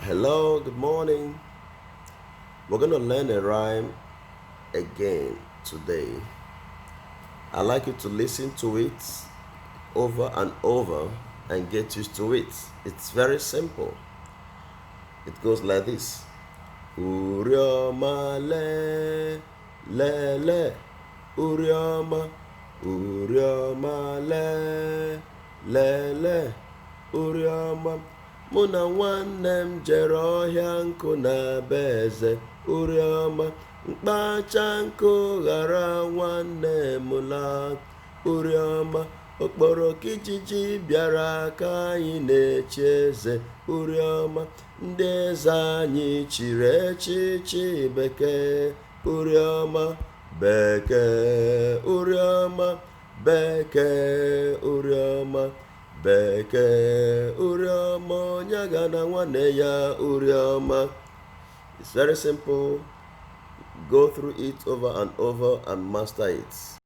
Hello, good morning. We're going to learn a rhyme again today. I'd like you to listen to it over and over and get used to it. It's very simple. It goes like this. Urioma le, le, le. Urioma, Urioma le, le, le. Urioma. Mụ na nwanne m jere ọhịa nkụ na be eze. Urioma, mkpacha nkụ ghara nwanne m laa. Urioma, okporoko ijiji bịara ka anyị na-echi eze. Urioma, ndị eze anyị chiri echichi bekee. Urioma, bekee. Urioma, bekee. Urioma, bekee. Urioma, onye ga na nwanne ya. Urioma. It's very simple. Go through it over and over and master it.